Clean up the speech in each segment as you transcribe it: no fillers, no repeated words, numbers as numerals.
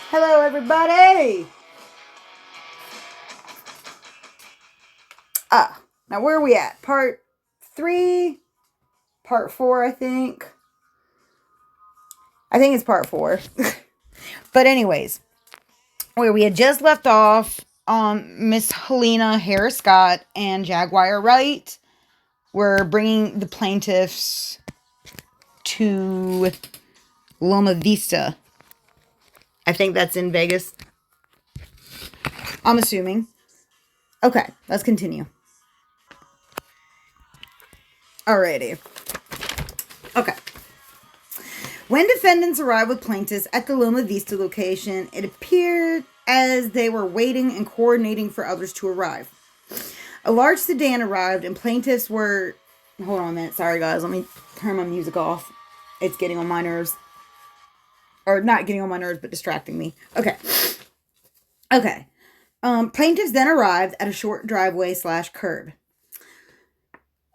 Hello, everybody. Now where are we at? Part 3, part 4, I think. I think it's part 4. But anyways, where we had just left off, Miss Helena Harris Scott and Jaguar Wright were bringing the plaintiffs to Loma Vista. I think that's in Vegas. I'm assuming. Okay, let's continue. Alrighty. Okay. When defendants arrived with plaintiffs at the Loma Vista location, it appeared as they were waiting and coordinating for others to arrive. A large sedan arrived and plaintiffs were... Hold on a minute. Sorry, guys. Let me turn my music off. It's getting on my nerves. Or not getting on my nerves, but distracting me. Okay. Plaintiffs then arrived at a short driveway / curb.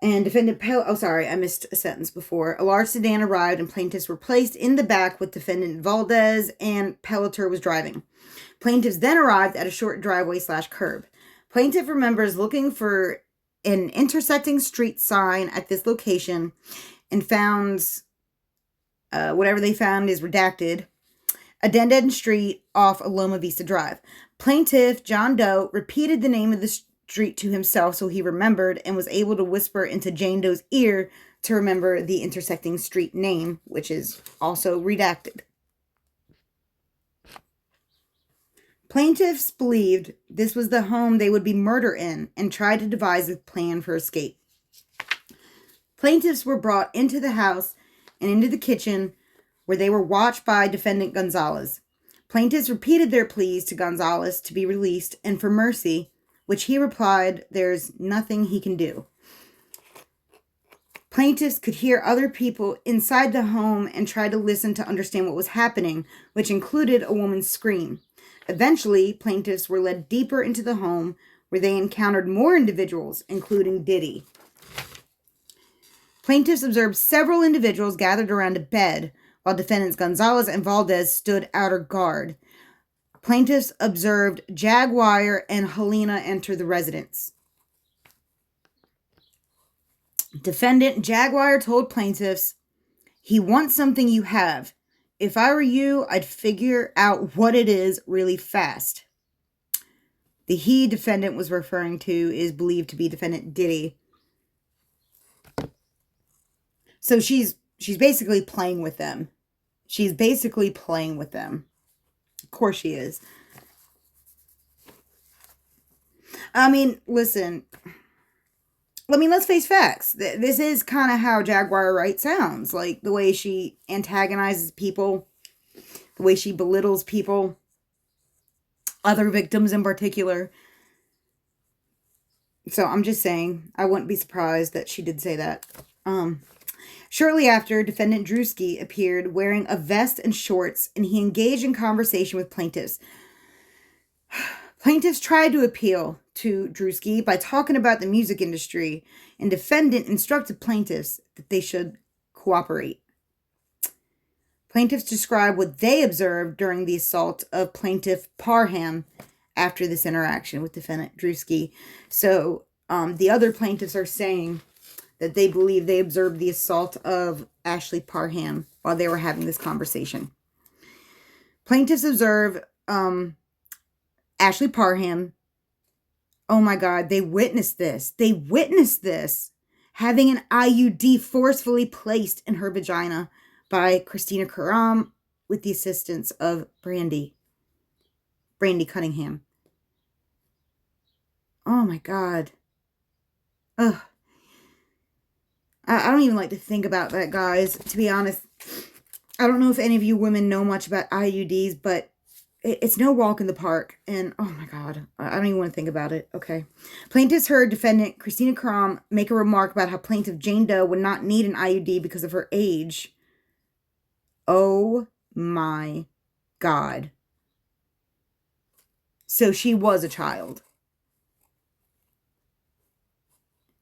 And defendant I missed a sentence before. A large sedan arrived and plaintiffs were placed in the back with defendant Valdez and Pelletier was driving. Plaintiffs then arrived at a short driveway / curb. Plaintiff remembers looking for an intersecting street sign at this location and found whatever they found is redacted. A dead-end street off Loma Vista Drive. Plaintiff John Doe repeated the name of the street to himself so he remembered and was able to whisper into Jane Doe's ear to remember the intersecting street name, which is also redacted. Plaintiffs believed this was the home they would be murdered in and tried to devise a plan for escape. Plaintiffs were brought into the house and into the kitchen where they were watched by defendant Gonzalez. Plaintiffs repeated their pleas to Gonzalez to be released and for mercy, which he replied, "There's nothing he can do." Plaintiffs could hear other people inside the home and tried to listen to understand what was happening, which included a woman's scream. Eventually, plaintiffs were led deeper into the home where they encountered more individuals, including Diddy. Plaintiffs observed several individuals gathered around a bed, while defendants Gonzalez and Valdez stood outer guard. Plaintiffs observed Jaguar and Helena enter the residence. Defendant Jaguar told plaintiffs, "He wants something you have. If I were you, I'd figure out what it is really fast." The he defendant was referring to is believed to be defendant Diddy. So she's basically playing with them. Of course she is. I mean, listen. Let's face facts. This is kind of how Jaguar Wright sounds. Like, the way she antagonizes people. The way she belittles people. Other victims in particular. So, I'm just saying, I wouldn't be surprised that she did say that. Shortly after, defendant Drewski appeared wearing a vest and shorts, and he engaged in conversation with plaintiffs. Plaintiffs tried to appeal to Drewski by talking about the music industry, and defendant instructed plaintiffs that they should cooperate. Plaintiffs described what they observed during the assault of plaintiff Parham after this interaction with defendant Drewski. So, the other plaintiffs are saying that they believe they observed the assault of Ashley Parham while they were having this conversation. Plaintiffs observe Ashley Parham. Oh my God, they witnessed this. Having an IUD forcefully placed in her vagina by Christina Parham with the assistance of Brandy Cunningham. Oh my God. Ugh. I don't even like to think about that, guys. To be honest, I don't know if any of you women know much about IUDs, but it's no walk in the park. And, oh my God, I don't even want to think about it. Okay. Plaintiffs heard defendant Christina Parham make a remark about how plaintiff Jane Doe would not need an IUD because of her age. Oh my God. So she was a child.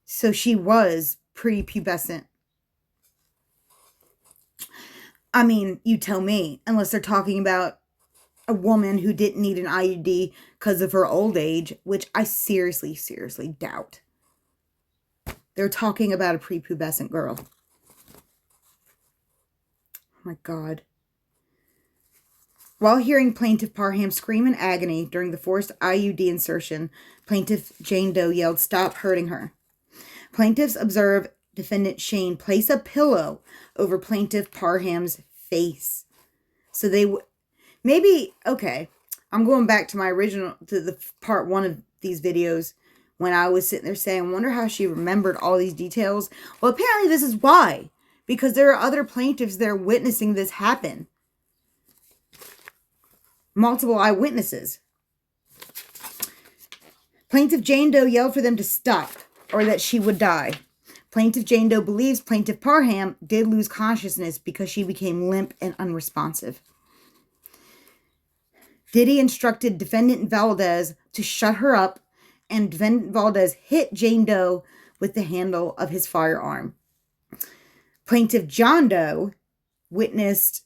So she was prepubescent. I mean, you tell me, unless they're talking about a woman who didn't need an IUD because of her old age, which I seriously, seriously doubt. They're talking about a prepubescent girl. Oh my God. While hearing Plaintiff Parham scream in agony during the forced IUD insertion, Plaintiff Jane Doe yelled, "Stop hurting her." Plaintiffs observe Defendant Shane place a pillow over Plaintiff Parham's face. So they maybe, okay, I'm going back to my original, to the part 1 of these videos when I was sitting there saying, I wonder how she remembered all these details. Well, apparently this is why. Because there are other plaintiffs there witnessing this happen. Multiple eyewitnesses. Plaintiff Jane Doe yelled for them to stop, or that she would die. Plaintiff Jane Doe believes Plaintiff Parham did lose consciousness because she became limp and unresponsive. Diddy instructed Defendant Valdez to shut her up, and Defendant Valdez hit Jane Doe with the handle of his firearm. Plaintiff John Doe witnessed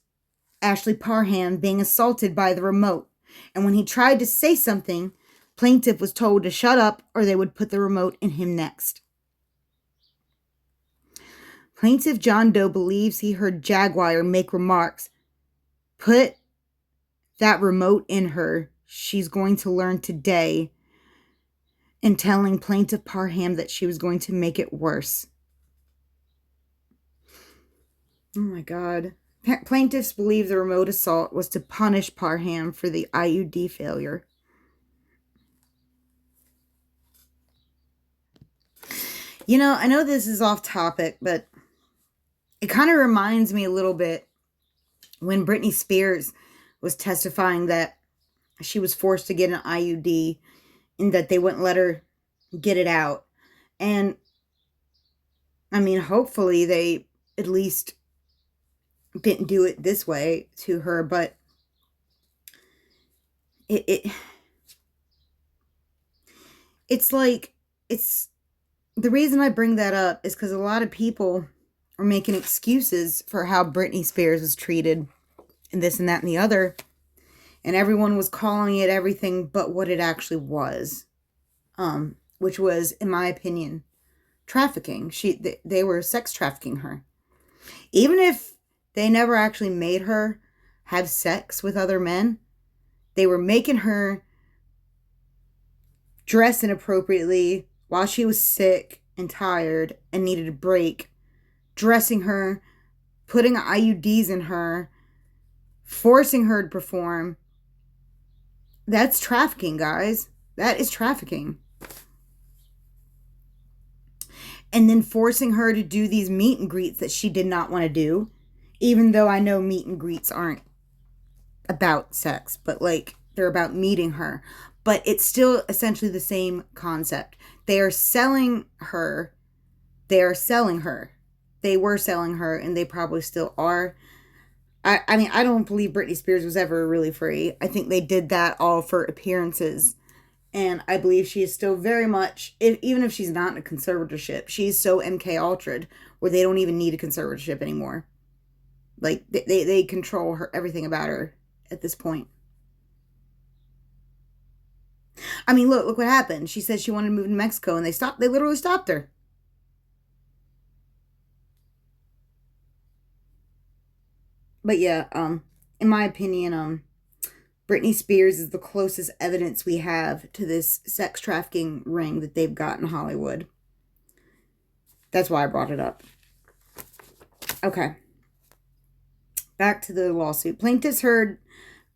Ashley Parham being assaulted by the remote, and when he tried to say something, Plaintiff was told to shut up or they would put the remote in him next. Plaintiff John Doe believes he heard Jaguar make remarks, "Put that remote in her. She's going to learn today," and telling Plaintiff Parham that she was going to make it worse. Oh my God. Plaintiffs believe the remote assault was to punish Parham for the IUD failure. You know, I know this is off topic, but it kind of reminds me a little bit when Britney Spears was testifying that she was forced to get an IUD and that they wouldn't let her get it out. And, I mean, hopefully they at least didn't do it this way to her, but it's like, it's the reason I bring that up is because a lot of people are making excuses for how Britney Spears was treated and this and that and the other, and everyone was calling it everything but what it actually was, which was, in my opinion, trafficking. They were sex trafficking her. Even if they never actually made her have sex with other men, they were making her dress inappropriately while she was sick and tired and needed a break, dressing her, putting IUDs in her, forcing her to perform. That's trafficking, guys. That is trafficking. And then forcing her to do these meet and greets that she did not want to do. Even though I know meet and greets aren't about sex, but like they're about meeting her. But it's still essentially the same concept. They are selling her. They are selling her. They were selling her, and they probably still are. I mean, I don't believe Britney Spears was ever really free. I think they did that all for appearances. And I believe she is still very much, even if she's not in a conservatorship, she's so MK Ultra'd where they don't even need a conservatorship anymore. Like, they control her, everything about her at this point. I mean, look what happened. She said she wanted to move to Mexico, and they literally stopped her. But yeah, in my opinion, Britney Spears is the closest evidence we have to this sex trafficking ring that they've got in Hollywood. That's why I brought it up. Okay. Back to the lawsuit. Plaintiffs heard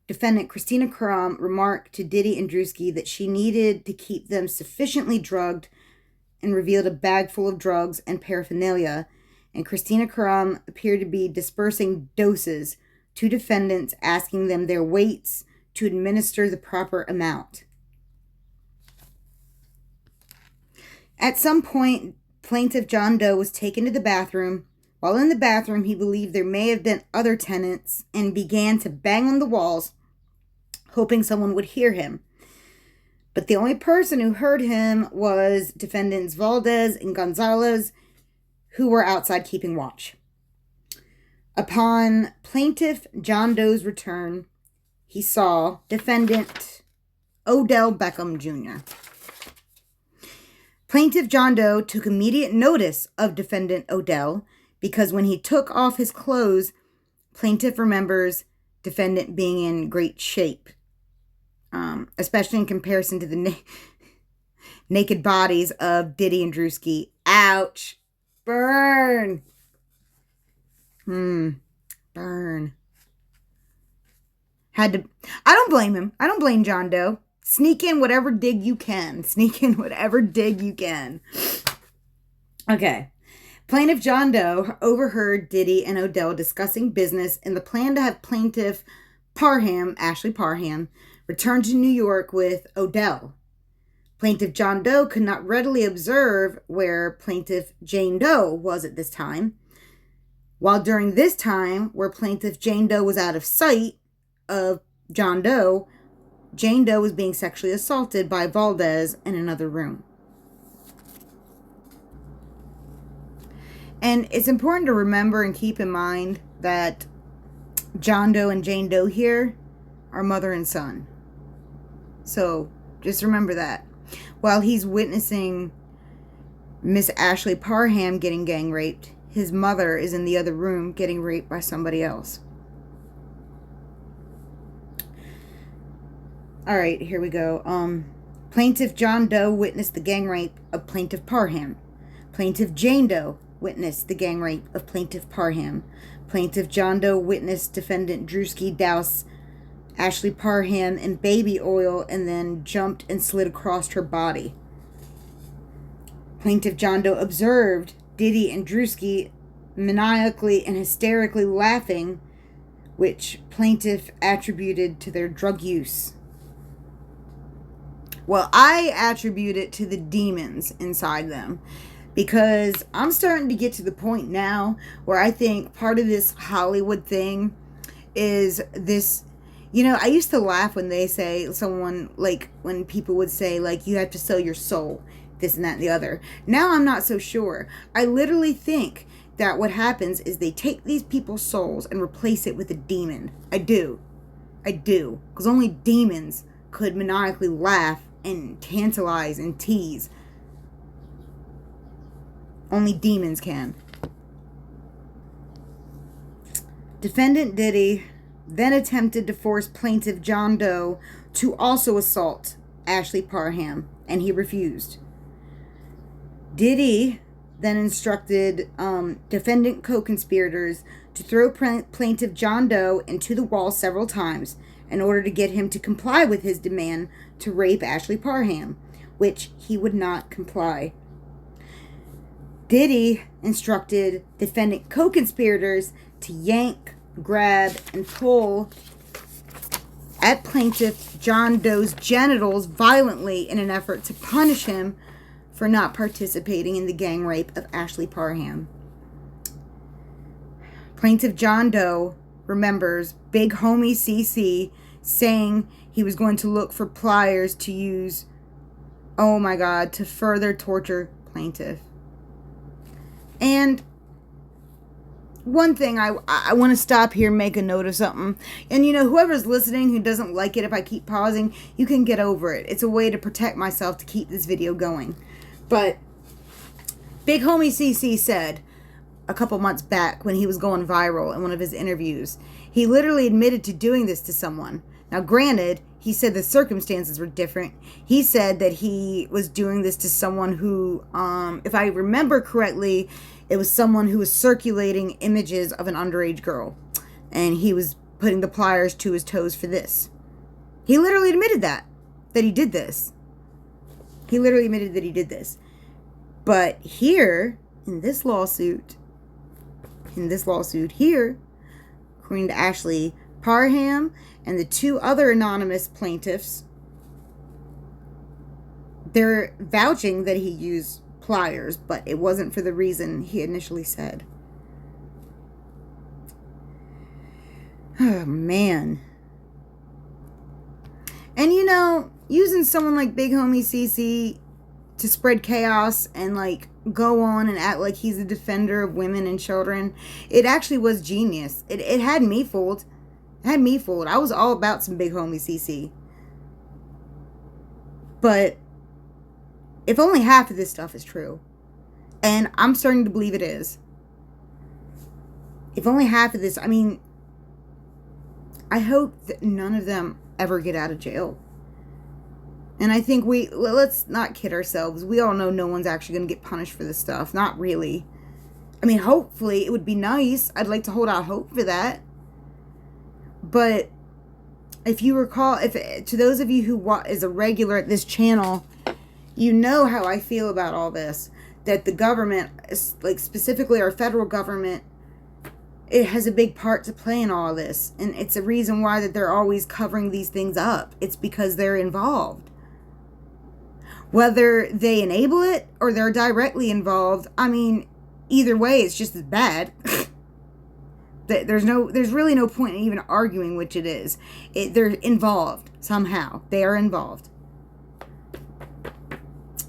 defendant Christina Parham remark to Diddy and Drewski that she needed to keep them sufficiently drugged, and revealed a bag full of drugs and paraphernalia, and Christina Parham appeared to be dispersing doses to defendants, asking them their weights to administer the proper amount. At some point, plaintiff John Doe was taken to the bathroom. While in the bathroom, he believed there may have been other tenants and began to bang on the walls, hoping someone would hear him. But the only person who heard him was defendants Valdez and Gonzalez, who were outside keeping watch. Upon plaintiff John Doe's return, he saw defendant Odell Beckham Jr. Plaintiff John Doe took immediate notice of defendant Odell because when he took off his clothes, plaintiff remembers defendant being in great shape, especially in comparison to the naked bodies of Diddy and Drewski. Ouch. Burn. Burn. I don't blame him. I don't blame John Doe. Sneak in whatever dig you can. Sneak in whatever dig you can. Okay. Plaintiff John Doe overheard Diddy and Odell discussing business and the plan to have plaintiff Parham, Ashley Parham, return to New York with Odell. Plaintiff John Doe could not readily observe where plaintiff Jane Doe was at this time, while during this time, where plaintiff Jane Doe was out of sight of John Doe, Jane Doe was being sexually assaulted by Valdez in another room. And it's important to remember and keep in mind that John Doe and Jane Doe here are mother and son. So just remember that. While he's witnessing Miss Ashley Parham getting gang raped, his mother is in the other room getting raped by somebody else. All right, here we go. Plaintiff John Doe witnessed the gang rape of plaintiff Parham. Plaintiff Jane Doe witnessed the gang rape of plaintiff Parham. Plaintiff John Doe witnessed defendant Drewski douse Ashley Parham in baby oil and then jumped and slid across her body. Plaintiff John Doe observed Diddy and Drewski maniacally and hysterically laughing, which plaintiff attributed to their drug use. Well, I attribute it to the demons inside them, because I'm starting to get to the point now where I think part of this Hollywood thing is this, I used to laugh when they say someone, like, when people would say, like, you have to sell your soul, this and that and the other. Now I'm not so sure. I literally think that what happens is they take these people's souls and replace it with a demon. I do. Because only demons could maniacally laugh and tantalize and tease. Only demons can. Defendant Diddy then attempted to force plaintiff John Doe to also assault Ashley Parham, and he refused. Diddy then instructed defendant co-conspirators to throw plaintiff John Doe into the wall several times in order to get him to comply with his demand to rape Ashley Parham, which he would not comply. Diddy instructed defendant co-conspirators to yank, grab, and pull at plaintiff John Doe's genitals violently in an effort to punish him for not participating in the gang rape of Ashley Parham. Plaintiff John Doe remembers Big Homie CC saying he was going to look for pliers to use, to further torture plaintiff. And one thing, I want to stop here and make a note of something. And whoever's listening who doesn't like it if I keep pausing, you can get over it. It's a way to protect myself to keep this video going. But Big Homie CC said a couple months back when he was going viral in one of his interviews, he literally admitted to doing this to someone. Now, granted, he said the circumstances were different. He said that he was doing this to someone who, if I remember correctly, it was someone who was circulating images of an underage girl. And he was putting the pliers to his toes for this. He literally admitted that he did this. He literally admitted that he did this. But here, in this lawsuit here, according to Ashley Parham and the two other anonymous plaintiffs, they're vouching that he used pliers, but it wasn't for the reason he initially said. Oh, man. And using someone like Big Homie CC to spread chaos and go on and act like he's a defender of women and children, it actually was genius. It had me fooled. It had me fooled. I was all about some big homie CC. But if only half of this stuff is true, and I'm starting to believe it is, if only half of this, I mean, I hope that none of them ever get out of jail. And I think let's not kid ourselves. We all know no one's actually going to get punished for this stuff. Not really. I mean, hopefully, it would be nice. I'd like to hold out hope for that. But if you recall, to those of you who is a regular at this channel, you know how I feel about all this. That the government, like specifically our federal government, it has a big part to play in all of this. And it's a reason why that they're always covering these things up. It's because they're involved. Whether they enable it or they're directly involved, I mean, either way, it's just as bad. There's really no point in even arguing which it is. They're involved somehow. They are involved.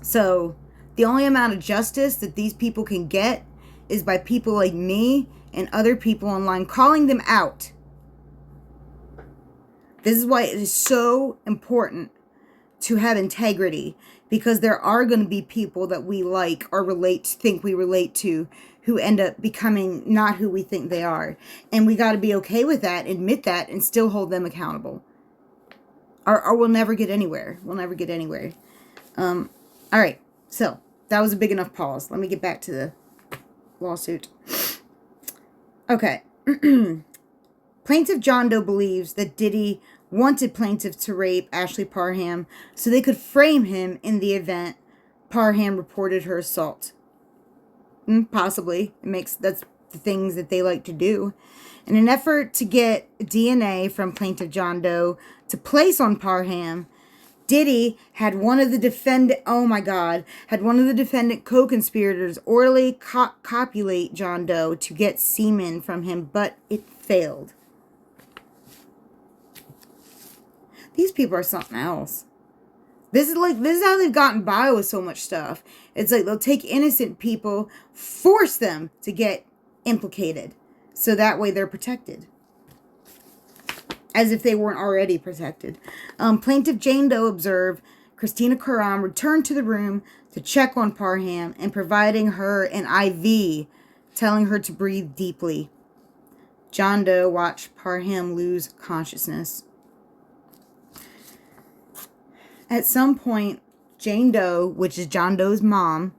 So, the only amount of justice that these people can get is by people like me and other people online calling them out. This is why it is so important to have integrity, because there are going to be people that we like or think we relate to who end up becoming not who we think they are. And we got to be okay with that, admit that, and still hold them accountable. Or we'll never get anywhere. We'll never get anywhere. All right. So, that was a big enough pause. Let me get back to the lawsuit. Okay. Plaintiff John Doe believes that Diddy wanted plaintiff to rape Ashley Parham so they could frame him in the event Parham reported her assault. Possibly. That's the things that they like to do. In an effort to get DNA from plaintiff John Doe to place on Parham, Diddy had one of the defendant co-conspirators orally copulate John Doe to get semen from him, but it failed. These people are something else. This is how they've gotten by with so much stuff. It's like they'll take innocent people, force them to get implicated, so that way they're protected. As if they weren't already protected. Plaintiff Jane Doe observed Christina Karam returned to the room to check on Parham and providing her an IV, telling her to breathe deeply. John Doe watched Parham lose consciousness. At some point, Jane Doe, which is John Doe's mom,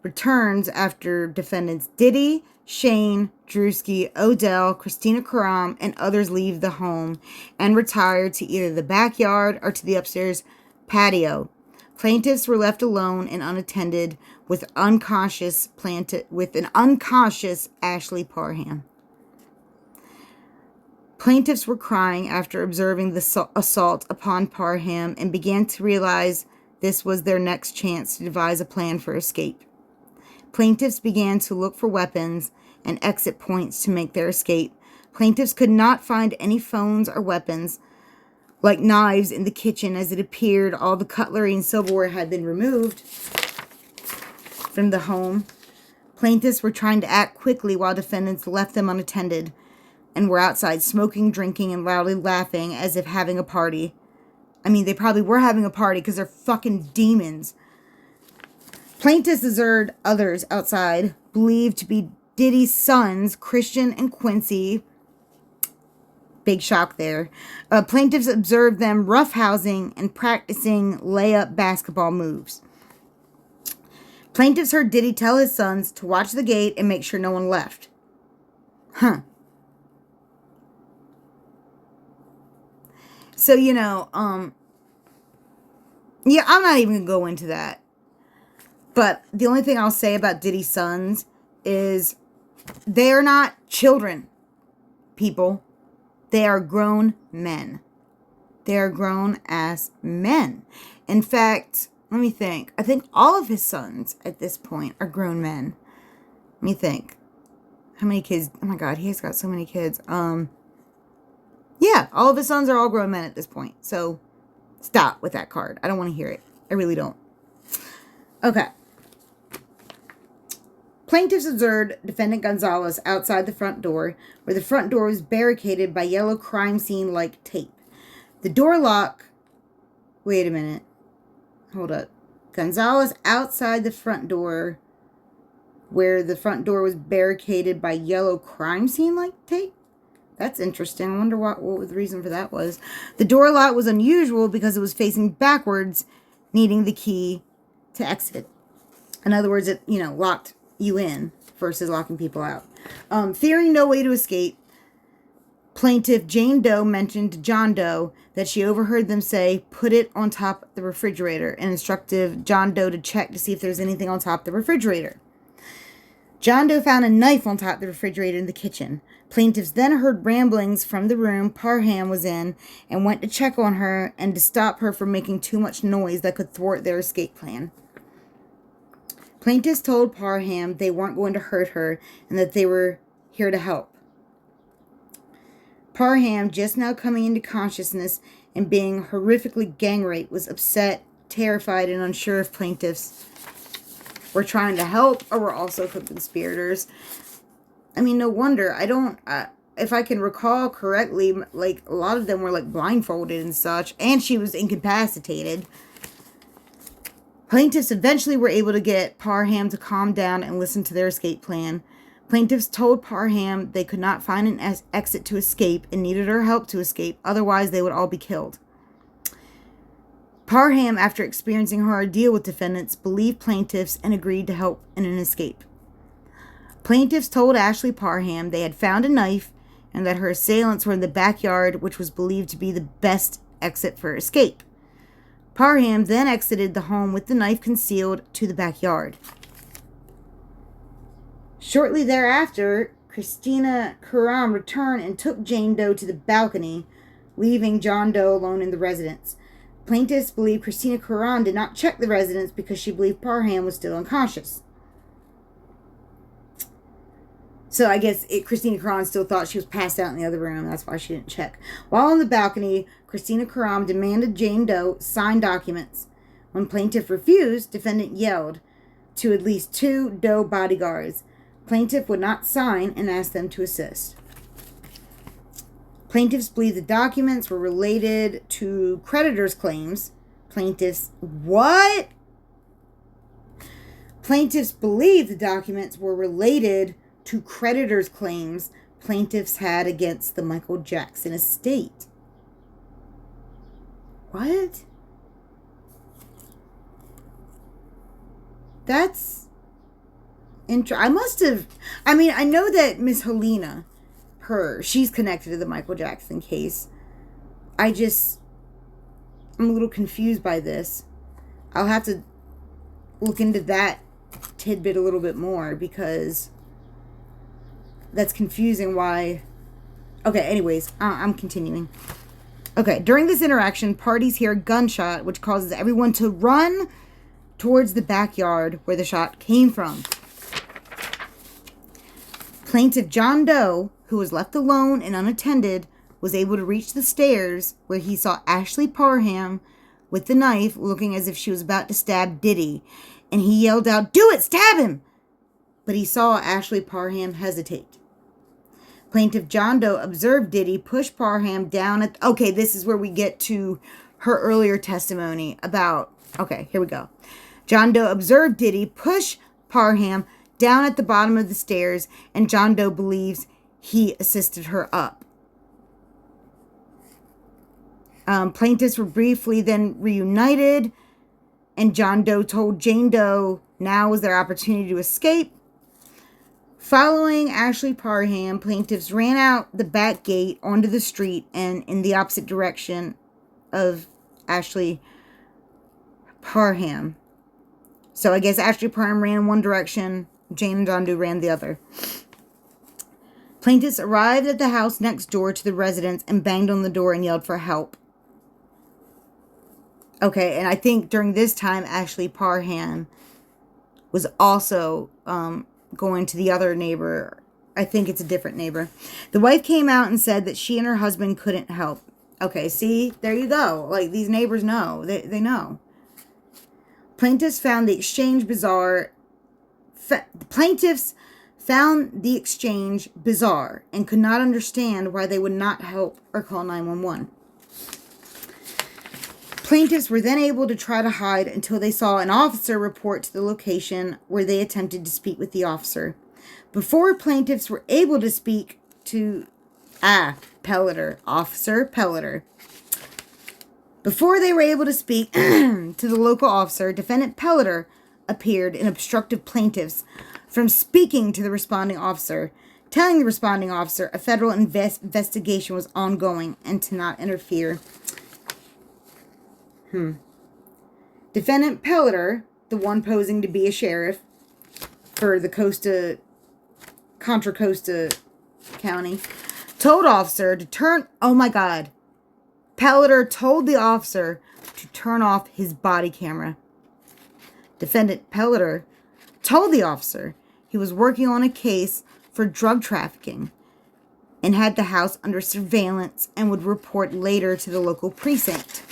returns after defendants Diddy, Shane, Drewski, Odell, Christina Karam, and others leave the home and retire to either the backyard or to the upstairs patio. Plaintiffs were left alone and unattended with an unconscious Ashley Parham. Plaintiffs were crying after observing the assault upon Parham and began to realize this was their next chance to devise a plan for escape. Plaintiffs began to look for weapons and exit points to make their escape. Plaintiffs could not find any phones or weapons, like knives, in the kitchen, as it appeared all the cutlery and silverware had been removed from the home. Plaintiffs were trying to act quickly while defendants left them unattended and were outside smoking, drinking, and loudly laughing as if having a party. I mean, they probably were having a party because they're fucking demons. Plaintiffs observed others outside, believed to be Diddy's sons, Christian and Quincy. Big shock there. Plaintiffs observed them roughhousing and practicing layup basketball moves. Plaintiffs heard Diddy tell his sons to watch the gate and make sure no one left. So, yeah, I'm not even going to go into that. But the only thing I'll say about Diddy's sons is they are not children, people. They are grown men. They are grown-ass men. In fact, let me think. I think all of his sons at this point are grown men. Let me think. How many kids? Oh, my God, he has got so many kids. Yeah, all of his sons are all grown men at this point. So, stop with that card. I don't want to hear it. I really don't. Okay. Plaintiffs observed Defendant Gonzalez outside the front door, where the front door was barricaded by yellow crime scene-like tape. The door lock... Wait a minute. Hold up. Gonzalez outside the front door, where the front door was barricaded by yellow crime scene-like tape? That's interesting. I wonder what the reason for that was. The door lock was unusual because it was facing backwards, needing the key to exit. In other words, it, locked you in versus locking people out. Fearing no way to escape, plaintiff Jane Doe mentioned to John Doe that she overheard them say, "Put it on top of the refrigerator," and instructed John Doe to check to see if there's anything on top of the refrigerator. John Doe found a knife on top of the refrigerator in the kitchen. Plaintiffs then heard ramblings from the room Parham was in and went to check on her and to stop her from making too much noise that could thwart their escape plan. Plaintiffs told Parham they weren't going to hurt her and that they were here to help. Parham, just now coming into consciousness and being horrifically gang raped, was upset, terrified, and unsure if plaintiffs were trying to help or were also co-conspirators. I mean, no wonder. If I can recall correctly, like, a lot of them were, like, blindfolded and such, and she was incapacitated. Plaintiffs eventually were able to get Parham to calm down and listen to their escape plan. Plaintiffs told Parham they could not find an exit to escape and needed her help to escape, otherwise they would all be killed. Parham, after experiencing her ordeal with defendants, believed plaintiffs and agreed to help in an escape. Plaintiffs told Ashley Parham they had found a knife and that her assailants were in the backyard, which was believed to be the best exit for escape. Parham then exited the home with the knife concealed to the backyard. Shortly thereafter, Christina Parham returned and took Jane Doe to the balcony, leaving John Doe alone in the residence. Plaintiffs believe Christina Parham did not check the residence because she believed Parham was still unconscious. So I guess Christina Parham still thought she was passed out in the other room. That's why she didn't check. While on the balcony, Christina Parham demanded Jane Doe sign documents. When plaintiff refused, defendant yelled to at least 2 Doe bodyguards. Plaintiff would not sign and asked them to assist. Plaintiffs believe the documents were related to creditors' claims. Plaintiffs, what? Plaintiffs believe the documents were related to creditors' claims plaintiffs had against the Michael Jackson estate. What? That's interesting. I know that Miss Helena, she's connected to the Michael Jackson case. I'm a little confused by this. I'll have to look into that tidbit a little bit more because that's confusing why. Okay, anyways, I'm continuing. Okay, during this interaction, parties hear a gunshot, which causes everyone to run towards the backyard where the shot came from. Plaintiff John Doe, who was left alone and unattended, was able to reach the stairs where he saw Ashley Parham with the knife looking as if she was about to stab Diddy, and he yelled out, "Do it! Stab him!" But he saw Ashley Parham hesitate. Plaintiff John Doe observed Diddy push Parham down at... Okay, this is where we get to her earlier testimony about... Okay, here we go. John Doe observed Diddy push Parham down at the bottom of the stairs, and John Doe believes he assisted her up. Plaintiffs were briefly then reunited, and John Doe told Jane Doe now was their opportunity to escape. Following Ashley Parham, plaintiffs ran out the back gate onto the street and in the opposite direction of Ashley Parham. So I guess Ashley Parham ran in one direction, Jane and John Doe ran the other. Plaintiffs arrived at the house next door to the residence and banged on the door and yelled for help. Okay, and I think during this time, Ashley Parham was also going to the other neighbor. I think it's a different neighbor. The wife came out and said that she and her husband couldn't help. Okay, see? There you go. Like, these neighbors know. They know. Plaintiffs found the exchange bizarre, The plaintiffs found the exchange bizarre and could not understand why they would not help or call 911. Plaintiffs were then able to try to hide until they saw an officer report to the location where they attempted to speak with the officer. Before plaintiffs were able to speak to Officer Pelleter. Before they were able to speak to the local officer, Defendant Pelleter appeared and obstructed plaintiffs from speaking to the responding officer, telling the responding officer a federal investigation was ongoing and to not interfere. Defendant Pelleter, the one posing to be a sheriff for the Contra Costa County, told officer to turn... Oh my God. Pelleter told the officer to turn off his body camera. Defendant Pelleter told the officer he was working on a case for drug trafficking and had the house under surveillance and would report later to the local precinct.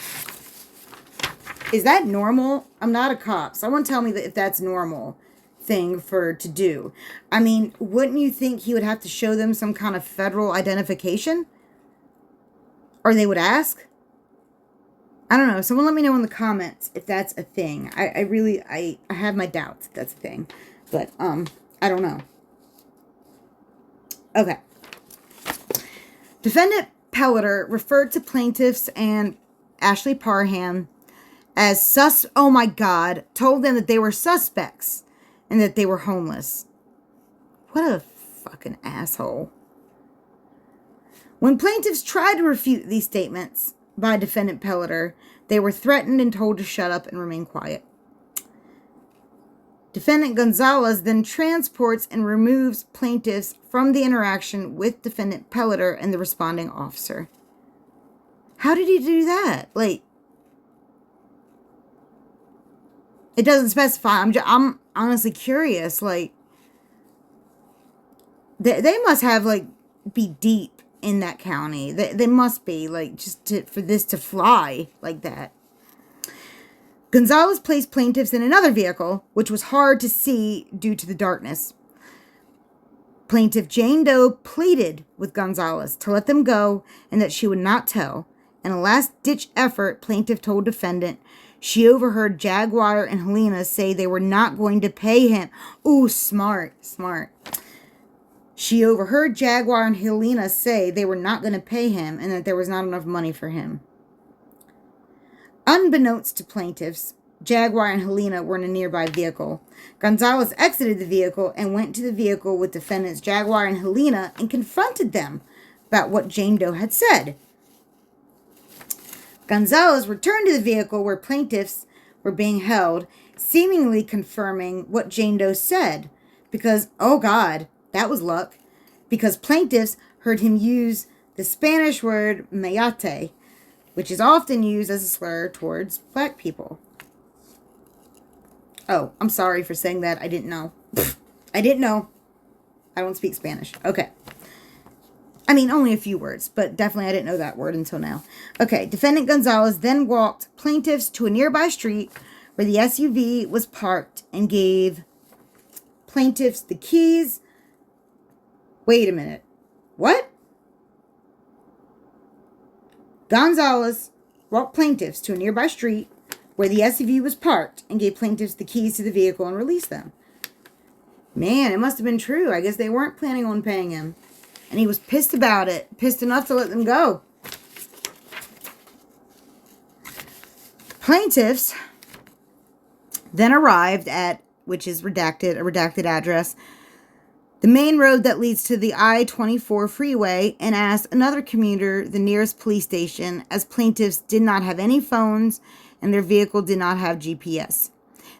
Is that normal? I'm not a cop. Someone tell me that if that's normal thing to do. I mean, wouldn't you think he would have to show them some kind of federal identification? Or they would ask? I don't know. Someone let me know in the comments if that's a thing. I have my doubts if that's a thing. But, I don't know. Okay. Defendant Pelleter referred to plaintiffs and Ashley Parham as oh my God, told them that they were suspects and that they were homeless. What a fucking asshole. When plaintiffs tried to refute these statements by Defendant Pelleter, they were threatened and told to shut up and remain quiet. Defendant Gonzalez then transports and removes plaintiffs from the interaction with Defendant Pelleter and the responding officer. How did he do that? Like, it doesn't specify. I'm honestly curious. Like, they must have, like, be deep in that county. They must be, like, for this to fly like that. Gonzalez placed plaintiffs in another vehicle, which was hard to see due to the darkness. Plaintiff Jane Doe pleaded with Gonzalez to let them go and that she would not tell. In a last-ditch effort, plaintiff told defendant she overheard Jaguar and Helena say they were not going to pay him. Ooh, smart. She overheard Jaguar and Helena say they were not going to pay him and that there was not enough money for him. Unbeknownst to plaintiffs, Jaguar and Helena were in a nearby vehicle. Gonzalez exited the vehicle and went to the vehicle with defendants Jaguar and Helena and confronted them about what Jane Doe had said. Gonzalez returned to the vehicle where plaintiffs were being held, seemingly confirming what Jane Doe said. Because, oh God, that was luck. Because plaintiffs heard him use the Spanish word mayate, which is often used as a slur towards black people. Oh, I'm sorry for saying that. I didn't know. I didn't know. I don't speak Spanish. Okay. I mean, only a few words, but definitely I didn't know that word until now. Okay, Defendant Gonzalez then walked plaintiffs to a nearby street where the SUV was parked and gave plaintiffs the keys. Wait a minute. What? Gonzalez walked plaintiffs to a nearby street where the SUV was parked and gave plaintiffs the keys to the vehicle and released them. Man, it must have been true. I guess they weren't planning on paying him. And he was pissed about it. Pissed enough to let them go. Plaintiffs then arrived at, which is a redacted address, the main road that leads to the I-24 freeway, and asked another commuter the nearest police station, as plaintiffs did not have any phones and their vehicle did not have GPS.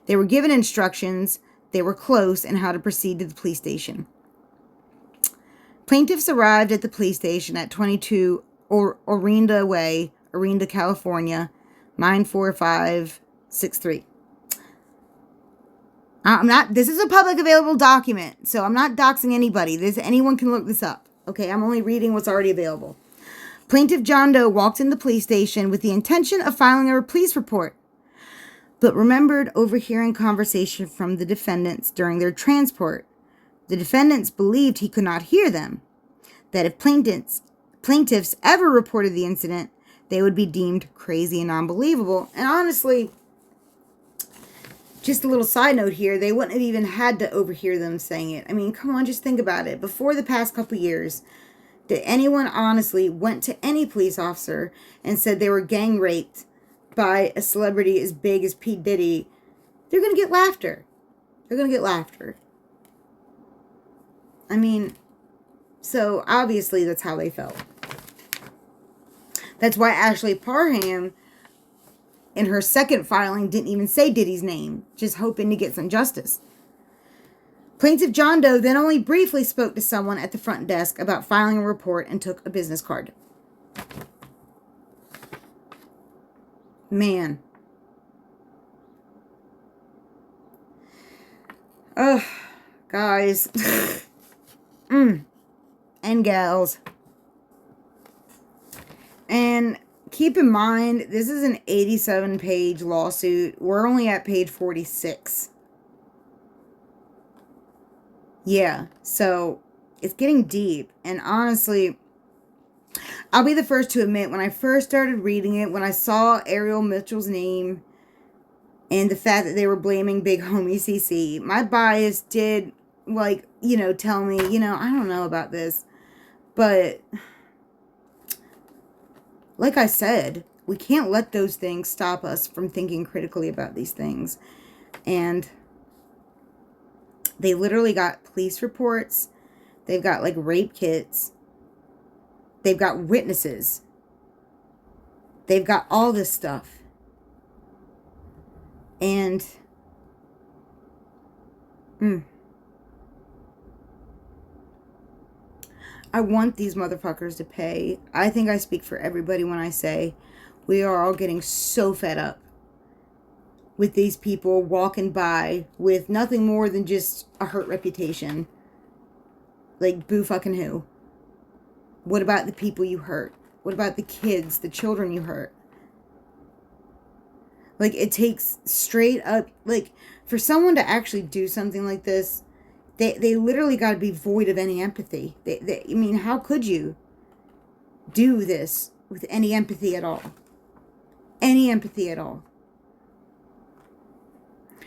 They were given instructions, they were close, and how to proceed to the police station. Plaintiffs arrived at the police station at 22 Orinda Way, Orinda, California, 94563. This is a public available document, so I'm not doxing anybody. Anyone can look this up. Okay, I'm only reading what's already available. Plaintiff John Doe walked in the police station with the intention of filing a police report. but remembered overhearing conversation from the defendants during their transport. The defendants believed he could not hear them, that if plaintiffs ever reported the incident, they would be deemed crazy and unbelievable. And honestly, just a little side note here, they wouldn't have even had to overhear them saying it. I mean, come on, just think about it. Before the past couple years, did anyone honestly went to any police officer and said they were gang raped by a celebrity as big as P. Diddy? They're going to get laughter. They're going to get laughter. I mean, so obviously that's how they felt. That's why Ashley Parham, in her second filing, didn't even say Diddy's name, just hoping to get some justice. Plaintiff John Doe then only briefly spoke to someone at the front desk about filing a report and took a business card. Man. Ugh, guys. And gals. And keep in mind, this is an 87-page lawsuit. We're only at page 46. Yeah, so it's getting deep. And honestly, I'll be the first to admit, when I first started reading it, when I saw Ariel Mitchell's name and the fact that they were blaming Big Homie CC, my bias did, like, tell me, I don't know about this. But like I said, we can't let those things stop us from thinking critically about these things. And they literally got police reports. They've got, like, rape kits. They've got witnesses. They've got all this stuff. And I want these motherfuckers to pay. I think I speak for everybody when I say we are all getting so fed up with these people walking by with nothing more than just a hurt reputation. Like, boo fucking who? What about the people you hurt? What about the kids, the children you hurt? Like, it takes straight up, like, for someone to actually do something like this, they literally got to be void of any empathy. I mean, how could you do this with any empathy at all? Any empathy at all.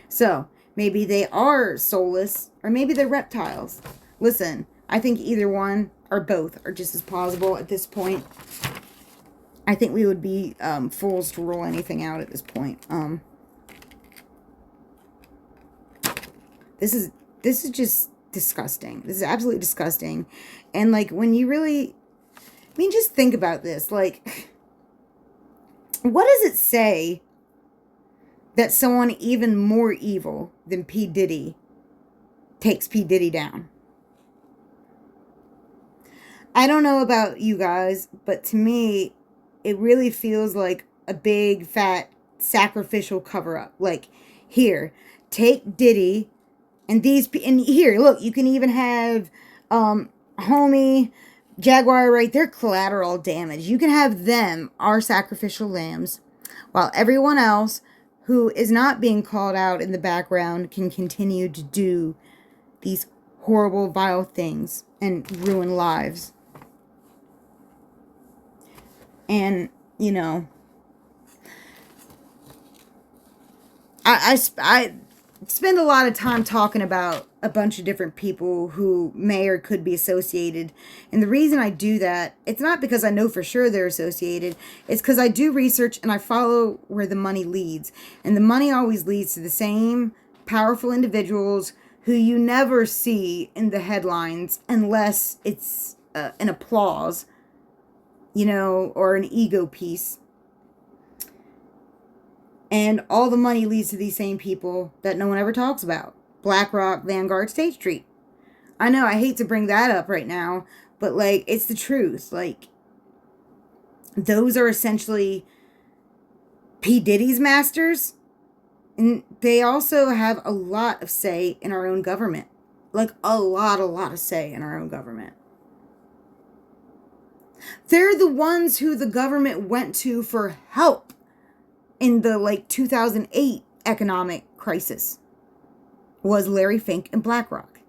So, maybe they are soulless, or maybe they're reptiles. Listen, I think either one or both are just as plausible at this point. I think we would be fools to rule anything out at this point. This is just disgusting. This is absolutely disgusting. And, like, when you really, I mean, just think about this. Like, what does it say that someone even more evil than P. Diddy takes P. Diddy down? I don't know about you guys, but to me, it really feels like a big, fat, sacrificial cover-up. Like, here, take Diddy, and here, look, you can even have, homie, Jaguar Wright, they're collateral damage. You can have them, our sacrificial lambs, while everyone else who is not being called out in the background can continue to do these horrible, vile things and ruin lives. And, I spend a lot of time talking about a bunch of different people who may or could be associated. And the reason I do that, it's not because I know for sure they're associated. It's because I do research and I follow where the money leads. And the money always leads to the same powerful individuals who you never see in the headlines unless it's an applause, or an ego piece. And all the money leads to these same people that no one ever talks about. BlackRock, Vanguard, State Street. I know, I hate to bring that up right now, but, like, it's the truth. Like, those are essentially P. Diddy's masters. And they also have a lot of say in our own government. Like, a lot of say in our own government. They're the ones who the government went to for help in the, 2008 economic crisis was Larry Fink and BlackRock.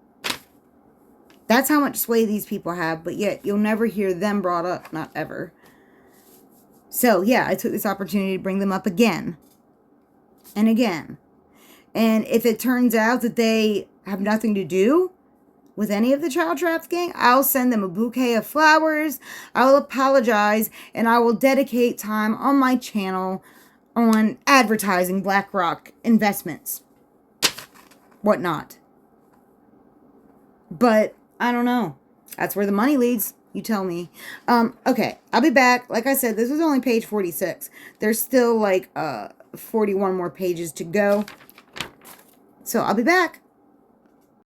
That's how much sway these people have, but yet you'll never hear them brought up, not ever. So, yeah, I took this opportunity to bring them up again and again. And if it turns out that they have nothing to do with any of the child trafficking, I'll send them a bouquet of flowers, I will apologize, and I will dedicate time on my channel on advertising BlackRock investments. Whatnot. But, I don't know. That's where the money leads. You tell me. Okay, I'll be back. Like I said, this was only page 46. There's still like 41 more pages to go. So I'll be back.